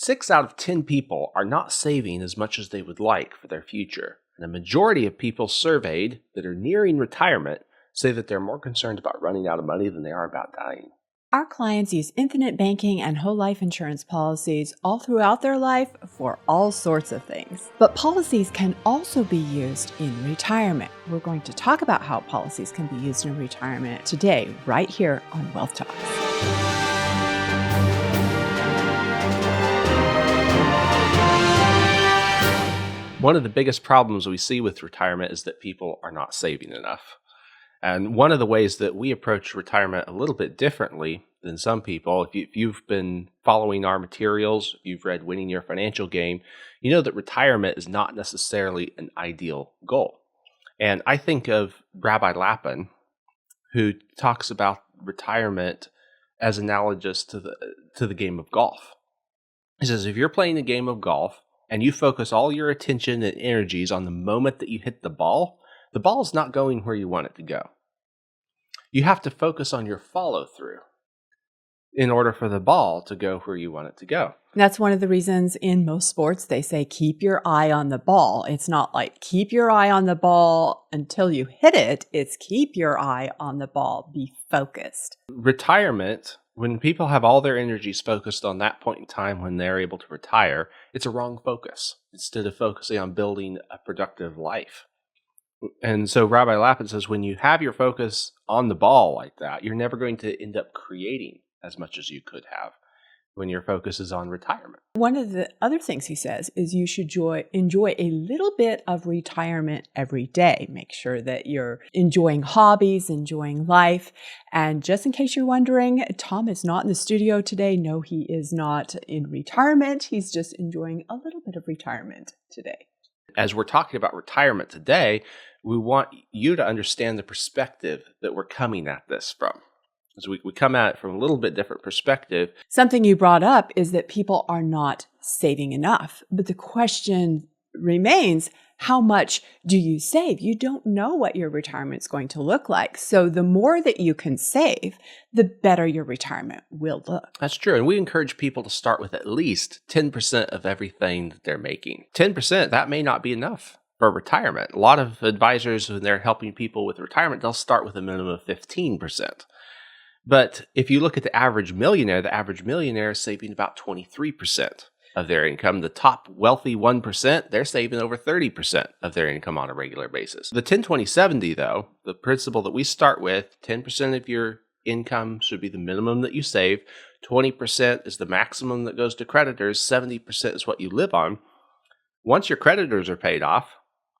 6 out of 10 people are not saving as much as they would like for their future. And a majority of people surveyed that are nearing retirement say that they're more concerned about running out of money than they are about dying. Our clients use infinite banking and whole life insurance policies all throughout their life for all sorts of things. But policies can also be used in retirement. We're going to talk about how policies can be used in retirement today, right here on Wealth Talks. One of the biggest problems we see with retirement is that people are not saving enough. And one of the ways that we approach retirement a little bit differently than some people, if you've been following our materials, if you've read Winning Your Financial Game, you know that retirement is not necessarily an ideal goal. And I think of Rabbi Lapin, who talks about retirement as analogous to the game of golf. He says, if you're playing a game of golf and you focus all your attention and energies on the moment that you hit the ball's not going where you want it to go. You have to focus on your follow-through in order for the ball to go where you want it to go. That's one of the reasons in most sports they say keep your eye on the ball. It's not like keep your eye on the ball until you hit it. It's keep your eye on the ball. Be focused. Retirement, when people have all their energies focused on that point in time when they're able to retire, it's a wrong focus instead of focusing on building a productive life. And so Rabbi Lapin says when you have your focus on the ball like that, you're never going to end up creating as much as you could have when your focus is on retirement. One of the other things he says is you should enjoy a little bit of retirement every day. Make sure that you're enjoying hobbies, enjoying life. And just in case you're wondering, Tom is not in the studio today. No, he is not in retirement. He's just enjoying a little bit of retirement today. As we're talking about retirement today, we want you to understand the perspective that we're coming at this from. As we come at it from a little bit different perspective. Something you brought up is that people are not saving enough. But the question remains, how much do you save? You don't know what your retirement is going to look like. So the more that you can save, the better your retirement will look. That's true. And we encourage people to start with at least 10% of everything that they're making. 10%, that may not be enough for retirement. A lot of advisors, when they're helping people with retirement, they'll start with a minimum of 15%. But if you look at the average millionaire is saving about 23% of their income. The top wealthy 1%, they're saving over 30% of their income on a regular basis. The 10-20-70, though, the principle that we start with, 10% of your income should be the minimum that you save. 20% is the maximum that goes to creditors. 70% is what you live on. Once your creditors are paid off,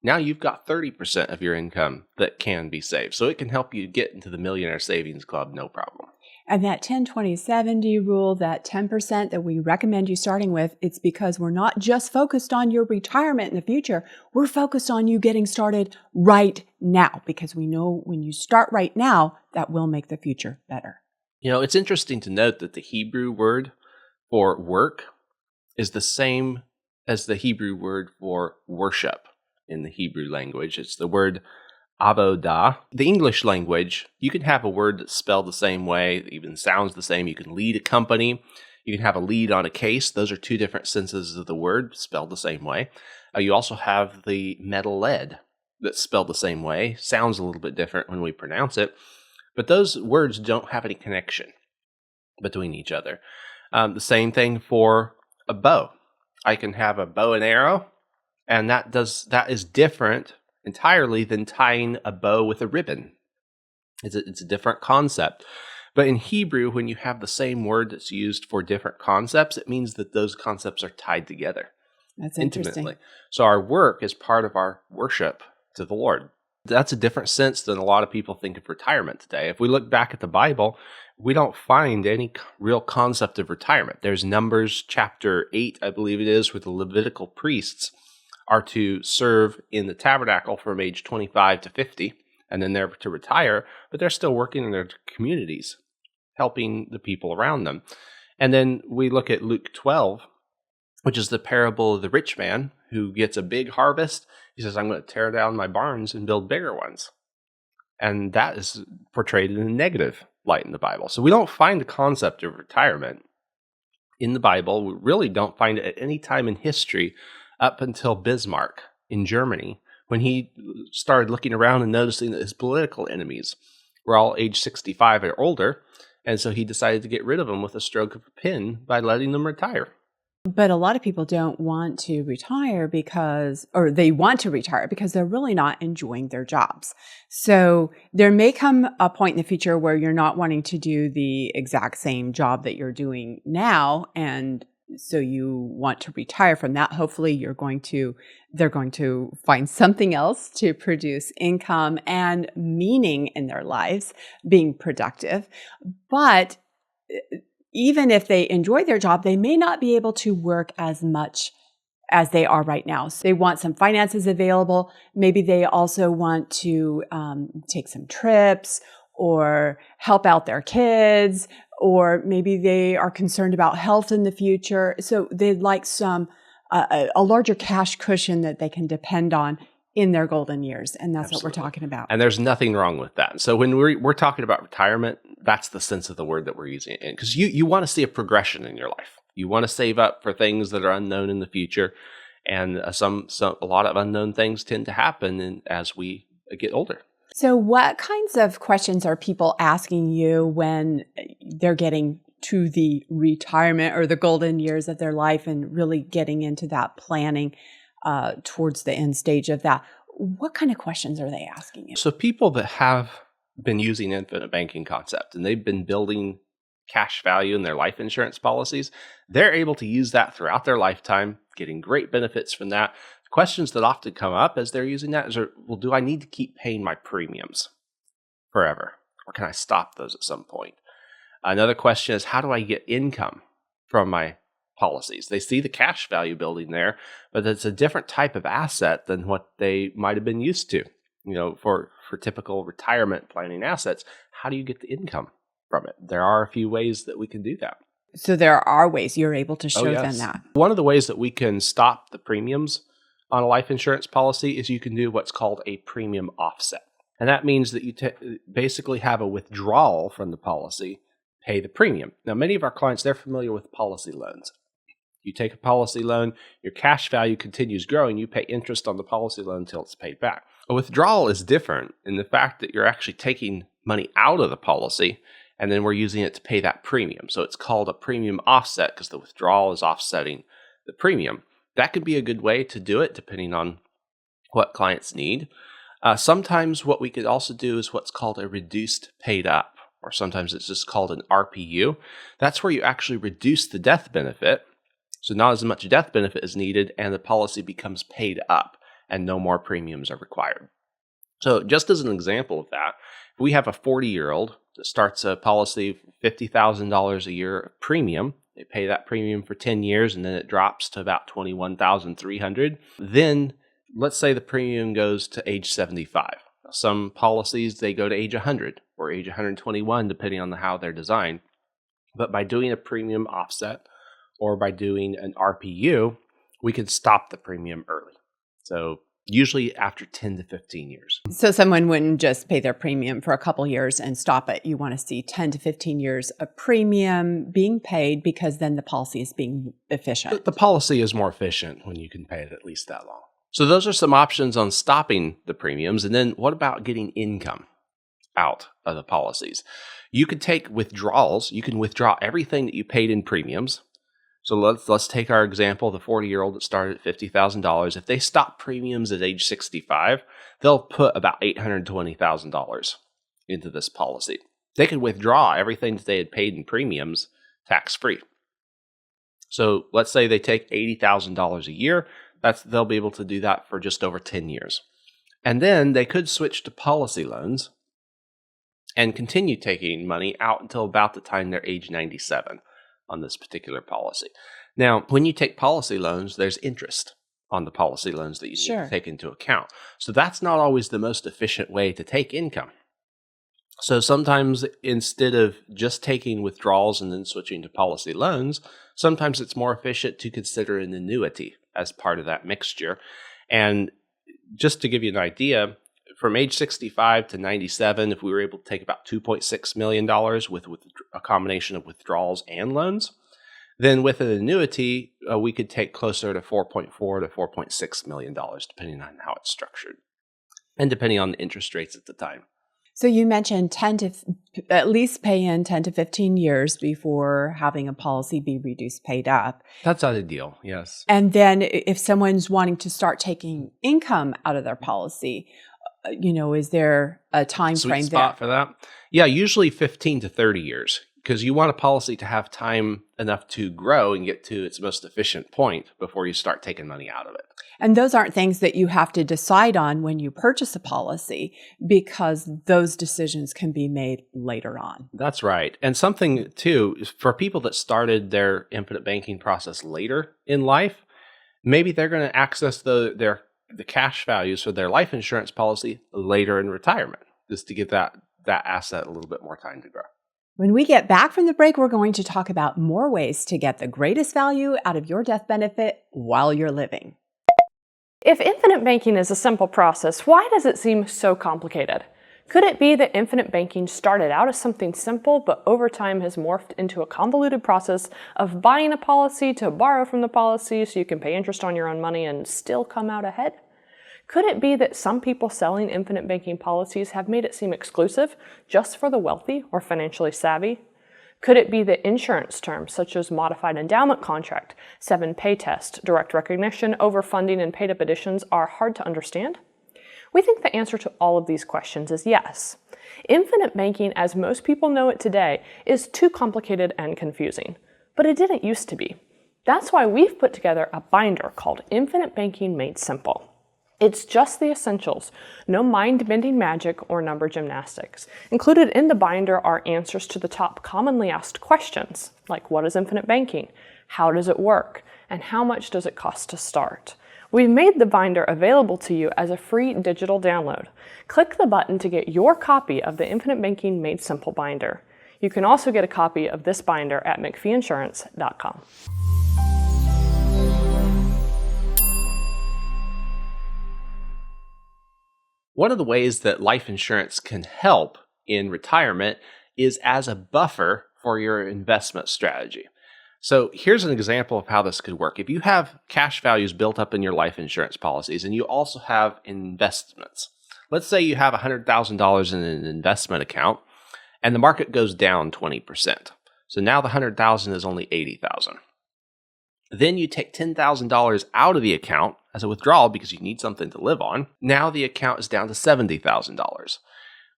now you've got 30% of your income that can be saved. So it can help you get into the Millionaire Savings Club, no problem. And that 10-20-70 rule, that 10% that we recommend you starting with, it's because we're not just focused on your retirement in the future. We're focused on you getting started right now, because we know when you start right now, that will make the future better. You know, it's interesting to note that the Hebrew word for work is the same as the Hebrew word for worship in the Hebrew language. It's the word avodah. The English language, you can have a word that's spelled the same way, that even sounds the same. You can lead a company. You can have a lead on a case. Those are two different senses of the word, spelled the same way. You also have the metal lead that's spelled the same way. Sounds a little bit different when we pronounce it. But those words don't have any connection between each other. The same thing for a bow. I can have a bow and arrow, and that is different entirely than tying a bow with a ribbon. It's a different concept. But in Hebrew, when you have the same word that's used for different concepts, it means that those concepts are tied together. That's interesting. Intimately. So our work is part of our worship to the Lord. That's a different sense than a lot of people think of retirement today. If we look back at the Bible, we don't find any real concept of retirement. There's Numbers chapter 8, I believe it is, where the Levitical priests are to serve in the tabernacle from age 25 to 50, and then they're to retire, but they're still working in their communities, helping the people around them. And then we look at Luke 12, which is the parable of the rich man who gets a big harvest. He says, I'm going to tear down my barns and build bigger ones. And that is portrayed in a negative light in the Bible. So we don't find the concept of retirement in the Bible. We really don't find it at any time in history up until Bismarck in Germany, when he started looking around and noticing that his political enemies were all age 65 or older. And so he decided to get rid of them with a stroke of a pen by letting them retire. But a lot of people don't want to retire or they want to retire because they're really not enjoying their jobs. So there may come a point in the future where you're not wanting to do the exact same job that you're doing now. And so you want to retire from that. Hopefully they're going to find something else to produce income and meaning in their lives, being productive. But even if they enjoy their job, they may not be able to work as much as they are right now. So they want some finances available. Maybe they also want to take some trips or help out their kids, or maybe they are concerned about health in the future. So they'd like a larger cash cushion that they can depend on in their golden years. And that's Absolutely. What we're talking about. And there's nothing wrong with that. So when we're talking about retirement, that's the sense of the word that we're using. Because you want to see a progression in your life. You want to save up for things that are unknown in the future. And a lot of unknown things tend to happen as we get older. So what kinds of questions are people asking you when they're getting to the retirement or the golden years of their life and really getting into that planning towards the end stage of that? What kind of questions are they asking you? So people that have been using infinite banking concept and they've been building cash value in their life insurance policies, they're able to use that throughout their lifetime, getting great benefits from that. Questions that often come up as they're using that is, well, do I need to keep paying my premiums forever? Or can I stop those at some point? Another question is, how do I get income from my policies? They see the cash value building there, but it's a different type of asset than what they might have been used to. For typical retirement planning assets, how do you get the income from it? There are a few ways that we can do that. So there are ways you're able to show them that. One of the ways that we can stop the premiums on a life insurance policy is you can do what's called a premium offset. And that means that you basically have a withdrawal from the policy, pay the premium. Now, many of our clients, they're familiar with policy loans. You take a policy loan, your cash value continues growing, you pay interest on the policy loan until it's paid back. A withdrawal is different in the fact that you're actually taking money out of the policy and then we're using it to pay that premium. So it's called a premium offset because the withdrawal is offsetting the premium. That could be a good way to do it depending on what clients need. Sometimes what we could also do is what's called a reduced paid up, or sometimes it's just called an RPU. That's where you actually reduce the death benefit. So not as much death benefit is needed and the policy becomes paid up and no more premiums are required. So just as an example of that, if we have a 40-year-old that starts a policy of $50,000 a year of premium, they pay that premium for 10 years and then it drops to about $21,300. Then let's say the premium goes to age 75. Some policies, they go to age 100 or age 121, depending on how they're designed. But by doing a premium offset or by doing an RPU, we can stop the premium early. So usually after 10 to 15 years. So someone wouldn't just pay their premium for a couple years and stop it. You want to see 10 to 15 years of premium being paid because then the policy is being efficient. The policy is more efficient when you can pay it at least that long. So those are some options on stopping the premiums. And then what about getting income out of the policies? You could take withdrawals. You can withdraw everything that you paid in premiums. So let's take our example, the 40-year-old that started at $50,000. If they stop premiums at age 65, they'll put about $820,000 into this policy. They could withdraw everything that they had paid in premiums tax-free. So let's say they take $80,000 a year. They'll be able to do that for just over 10 years. And then they could switch to policy loans and continue taking money out until about the time they're age 97. On this particular policy. Now, when you take policy loans, there's interest on the policy loans that you need to take into account. So that's not always the most efficient way to take income. So sometimes instead of just taking withdrawals and then switching to policy loans, sometimes it's more efficient to consider an annuity as part of that mixture. And just to give you an idea, from age 65 to 97, if we were able to take about $2.6 million with a combination of withdrawals and loans, Then with an annuity, we could take closer to $4.4 to $4.6 million, depending on how it's structured and depending on the interest rates at the time. So you mentioned at least pay in 10 to 15 years before having a policy be reduced paid up. That's ideal, yes. And then if someone's wanting to start taking income out of their policy, is there a time frame Sweet spot for that? Yeah, usually 15 to 30 years, because you want a policy to have time enough to grow and get to its most efficient point before you start taking money out of it. And those aren't things that you have to decide on when you purchase a policy, because those decisions can be made later on. That's right. And something, too, for people that started their infinite banking process later in life, maybe they're going to access the cash values for their life insurance policy later in retirement, just to give that asset a little bit more time to grow. When we get back from the break, we're going to talk about more ways to get the greatest value out of your death benefit while you're living. If infinite banking is a simple process, why does it seem so complicated? Could it be that infinite banking started out as something simple, but over time has morphed into a convoluted process of buying a policy to borrow from the policy so you can pay interest on your own money and still come out ahead? Could it be that some people selling infinite banking policies have made it seem exclusive just for the wealthy or financially savvy? Could it be that insurance terms such as modified endowment contract, 7 pay test, direct recognition, overfunding, and paid-up additions are hard to understand? We think the answer to all of these questions is yes. Infinite banking, as most people know it today, is too complicated and confusing. But it didn't used to be. That's why we've put together a binder called Infinite Banking Made Simple. It's just the essentials, no mind-bending magic or number gymnastics. Included in the binder are answers to the top commonly asked questions, like what is infinite banking, how does it work, and how much does it cost to start. We've made the binder available to you as a free digital download. Click the button to get your copy of the Infinite Banking Made Simple binder. You can also get a copy of this binder at mcpheeinsurance.com. One of the ways that life insurance can help in retirement is as a buffer for your investment strategy. So here's an example of how this could work. If you have cash values built up in your life insurance policies and you also have investments, let's say you have $100,000 in an investment account and the market goes down 20%. So now the $100,000 is only $80,000. Then you take $10,000 out of the account as a withdrawal because you need something to live on. Now the account is down to $70,000.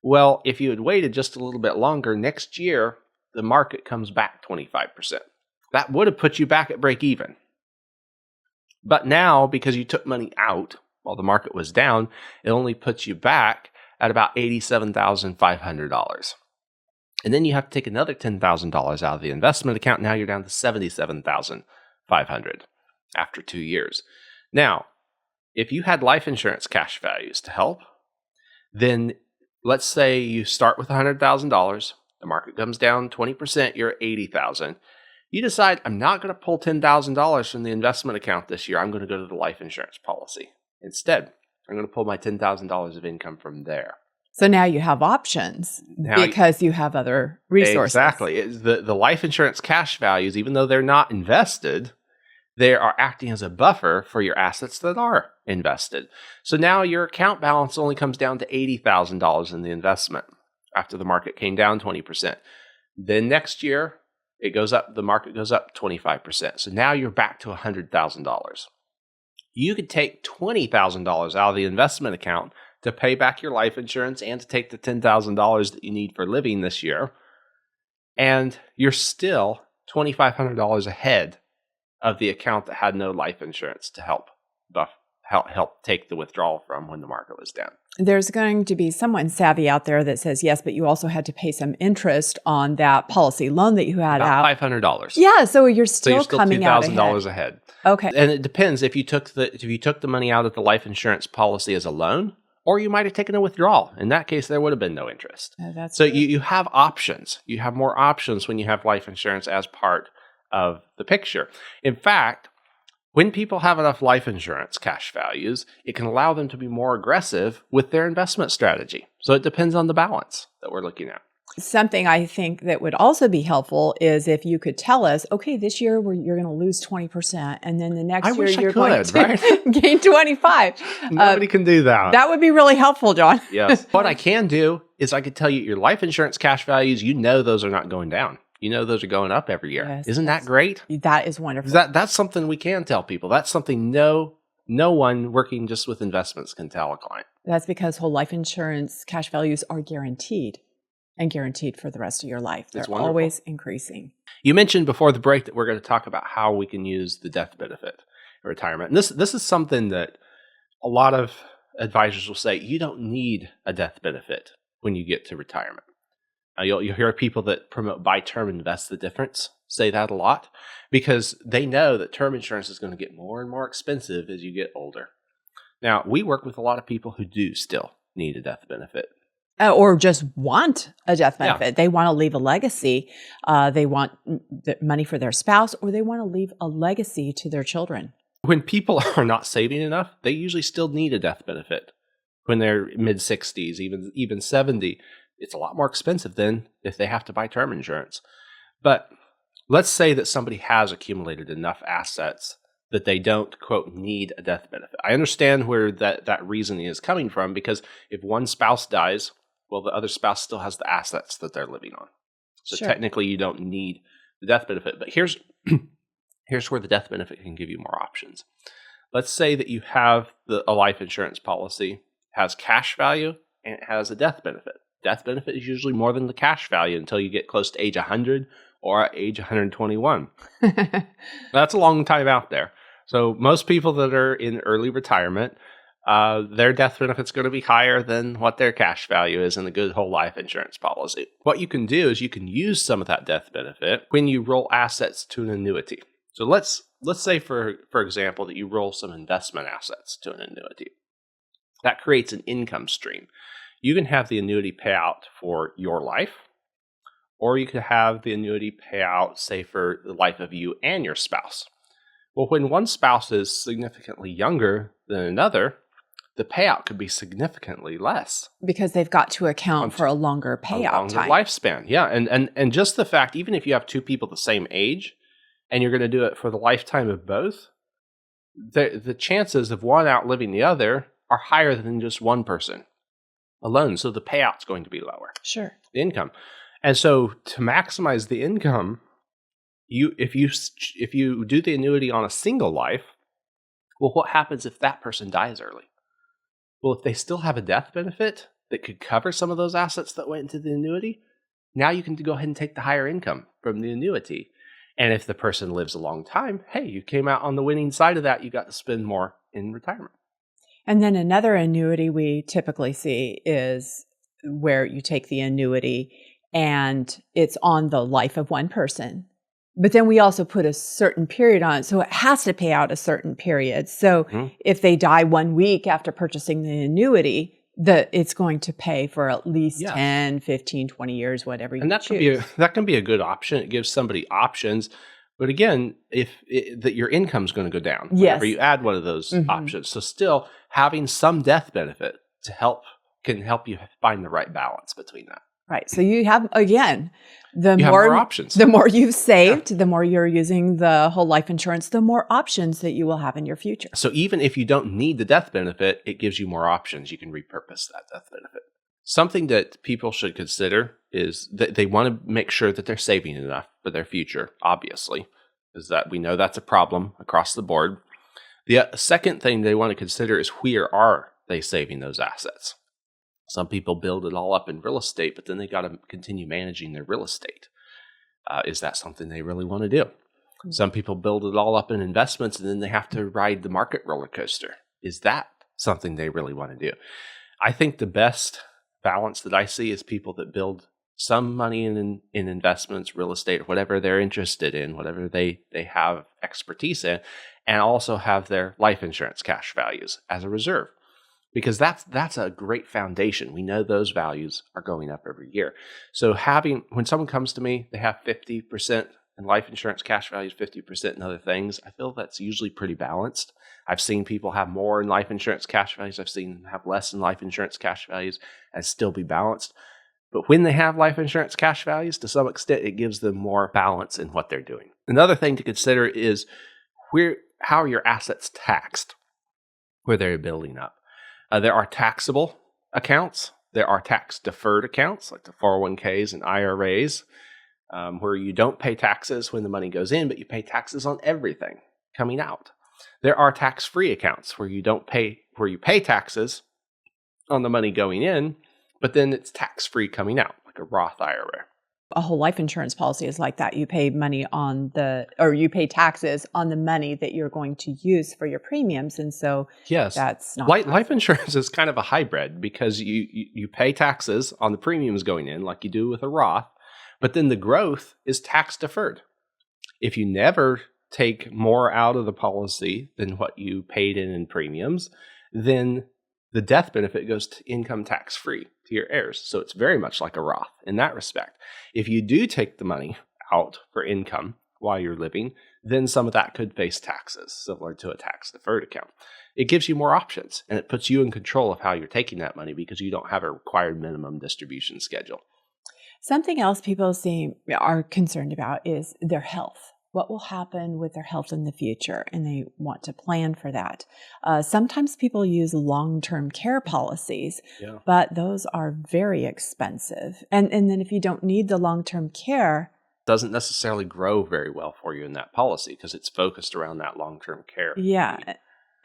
Well, if you had waited just a little bit longer, next year the market comes back 25%. That would have put you back at break even. But now, because you took money out while the market was down, it only puts you back at about $87,500. And then you have to take another $10,000 out of the investment account. Now you're down to $77,500 after 2 years. Now, if you had life insurance cash values to help, then let's say you start with $100,000, the market comes down 20%, you're at $80,000. You decide, I'm not going to pull $10,000 from the investment account this year. I'm going to go to the life insurance policy. Instead, I'm going to pull my $10,000 of income from there. So now you have options because you have other resources. Exactly. The life insurance cash values, even though they're not invested, they are acting as a buffer for your assets that are invested. So now your account balance only comes down to $80,000 in the investment after the market came down 20%. Then next year, it goes up, the market goes up 25%. So now you're back to $100,000. You could take $20,000 out of the investment account to pay back your life insurance and to take the $10,000 that you need for living this year. And you're still $2,500 ahead of the account that had no life insurance to help take the withdrawal from when the market was down. There's going to be someone savvy out there that says, yes, but you also had to pay some interest on that policy loan that you had About out. $500. Yeah, so you're still coming out $2,000 ahead. Okay. And it depends if you took the money out of the life insurance policy as a loan, or you might have taken a withdrawal. In that case, there would have been no interest. So you have options. You have more options when you have life insurance as part of the picture. In fact, when people have enough life insurance cash values, it can allow them to be more aggressive with their investment strategy. So it depends on the balance that we're looking at. Something I think that would also be helpful is if you could tell us, okay, this year you're going to lose 20%, and then the next year you're going to gain 25. Nobody can do that. That would be really helpful, John. Yes. What I can do is I could tell you your life insurance cash values, those are not going down. Those are going up every year. Yes, Isn't that great? That is wonderful. That's something we can tell people. That's something no one working just with investments can tell a client. That's because whole life insurance cash values are guaranteed. And guaranteed for the rest of your life. They're always increasing. You mentioned before the break that we're going to talk about how we can use the death benefit in retirement. And this is something that a lot of advisors will say, you don't need a death benefit when you get to retirement. You'll hear people that promote buy term, invest the difference say that a lot because they know that term insurance is going to get more and more expensive as you get older. Now, we work with a lot of people who do still need a death benefit. Or just want a death benefit. Yeah. They want to leave a legacy. They want the money for their spouse, or they want to leave a legacy to their children. When people are not saving enough, they usually still need a death benefit. When they're mid-60s, even 70, it's a lot more expensive than if they have to buy term insurance. But let's say that somebody has accumulated enough assets that they don't, quote, need a death benefit. I understand where that reasoning is coming from because if one spouse dies, well, the other spouse still has the assets that they're living on. So Sure. Technically, you don't need the death benefit. But here's where the death benefit can give you more options. Let's say that you have a life insurance policy, has cash value, and it has a death benefit. Death benefit is usually more than the cash value until you get close to age 100 or age 121. That's a long time out there. So most people that are in early retirement, their death benefit's going to be higher than what their cash value is in a good whole life insurance policy. What you can do is you can use some of that death benefit when you roll assets to an annuity. So let's say, for example, that you roll some investment assets to an annuity. That creates an income stream. You can have the annuity pay out for your life, or you could have the annuity pay out, say, for the life of you and your spouse. Well, when one spouse is significantly younger than another, the payout could be significantly less. Because they've got to account for a longer payout time. Lifespan, yeah. And just the fact, even if you have two people the same age, and you're going to do it for the lifetime of both, the chances of one outliving the other are higher than just one person alone. So the payout's going to be lower. Sure. The income. And so to maximize the income, if you do the annuity on a single life, well, what happens if that person dies early? Well, if they still have a death benefit that could cover some of those assets that went into the annuity, now you can go ahead and take the higher income from the annuity. And if the person lives a long time, hey, you came out on the winning side of that. You got to spend more in retirement. And then another annuity we typically see is where you take the annuity and it's on the life of one person. But then we also put a certain period on it. So it has to pay out a certain period. So if they die 1 week after purchasing the annuity, it's going to pay for at least 10, 15, 20 years, whatever you choose. That can be a good option. It gives somebody options. But again, that your income's going to go down whenever you add one of those options. So still having some death benefit can help you find the right balance between that. Right. So you have, again, the You have more more options. The more you've saved, the more you're using the whole life insurance, the more options that you will have in your future. So even if you don't need the death benefit, it gives you more options. You can repurpose that death benefit. Something that people should consider is that they want to make sure that they're saving enough for their future, obviously, is that we know that's a problem across the board. The second thing they want to consider is where are they saving those assets? Some people build it all up in real estate, but then they got to continue managing their real estate. Is that something they really want to do? Some people build it all up in investments, and then they have to ride the market roller coaster. Is that something they really want to do? I think the best balance that I see is people that build some money in investments, real estate, whatever they're interested in, whatever they have expertise in, and also have their life insurance cash values as a reserve. Because that's a great foundation. We know those values are going up every year. So when someone comes to me, they have 50% in life insurance cash values, 50% in other things. I feel that's usually pretty balanced. I've seen people have more in life insurance cash values. I've seen them have less in life insurance cash values and still be balanced. But when they have life insurance cash values, to some extent, it gives them more balance in what they're doing. Another thing to consider is how are your assets taxed, where they're building up. There are taxable accounts. There are tax-deferred accounts, like the 401ks and IRAs, where you don't pay taxes when the money goes in, but you pay taxes on everything coming out. There are tax-free accounts where you pay taxes on the money going in, but then it's tax-free coming out, like a Roth IRA. A whole life insurance policy is like that. You pay you pay taxes on the money that you're going to use for your premiums. And so yes, that's not life insurance is kind of a hybrid because you pay taxes on the premiums going in like you do with a Roth, but then the growth is tax deferred. If you never take more out of the policy than what you paid in premiums, then the death benefit goes to income tax free to your heirs. So it's very much like a Roth in that respect. If you do take the money out for income while you're living, then some of that could face taxes, similar to a tax deferred account. It gives you more options, and it puts you in control of how you're taking that money because you don't have a required minimum distribution schedule. Something else people are concerned about is their health. What will happen with their health in the future? And they want to plan for that. Sometimes people use long-term care policies, but those are very expensive. And then if you don't need the long-term care, doesn't necessarily grow very well for you in that policy because it's focused around that long-term care. Yeah.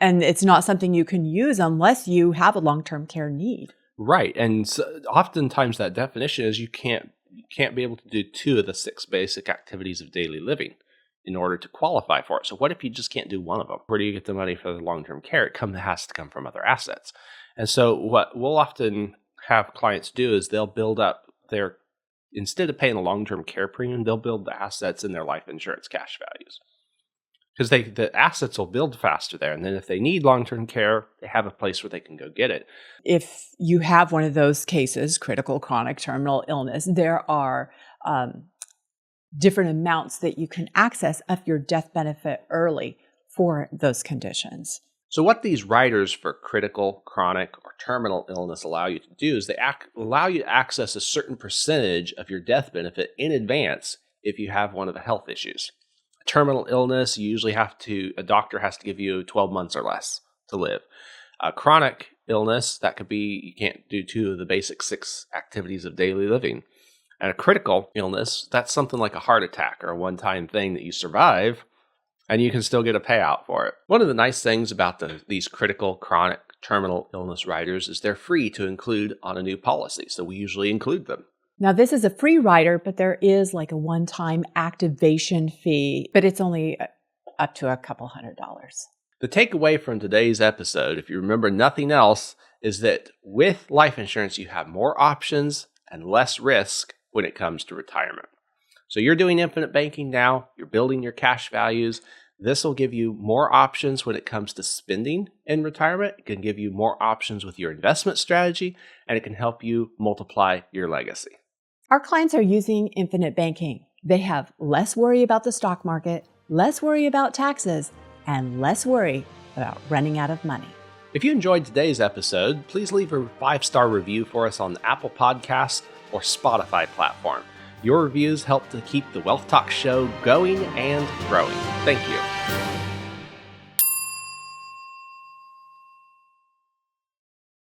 And it's not something you can use unless you have a long-term care need. Right. And so oftentimes that definition is you can't be able to do 2 of the 6 basic activities of daily living in order to qualify for it. So what if you just can't do one of them? Where do you get the money for the long-term care? It has to come from other assets. And so what we'll often have clients do is they'll build up instead of paying a long-term care premium, they'll build the assets in their life insurance cash values. Because the assets will build faster there. And then if they need long-term care, they have a place where they can go get it. If you have one of those cases, critical, chronic, terminal illness, there are different amounts that you can access of your death benefit early for those conditions. So what these riders for critical, chronic, or terminal illness allow you to do is they allow you to access a certain percentage of your death benefit in advance if you have one of the health issues. A terminal illness, a doctor has to give you 12 months or less to live. A chronic illness, that could be you can't do 2 of the basic 6 activities of daily living. And a critical illness, that's something like a heart attack or a one-time thing that you survive, and you can still get a payout for it. One of the nice things about these critical, chronic, terminal illness riders is they're free to include on a new policy, so we usually include them. Now, this is a free rider, but there is like a one-time activation fee, but it's only up to a couple $100. The takeaway from today's episode, if you remember nothing else, is that with life insurance, you have more options and less risk when it comes to retirement. So you're doing infinite banking now, you're building your cash values. This will give you more options when it comes to spending in retirement. It can give you more options with your investment strategy, and it can help you multiply your legacy. Our clients are using infinite banking. They have less worry about the stock market, less worry about taxes, and less worry about running out of money. If you enjoyed today's episode, please leave a 5-star review for us on the Apple Podcast or Spotify platform. Your reviews help to keep the Wealth Talk show going and growing. Thank you.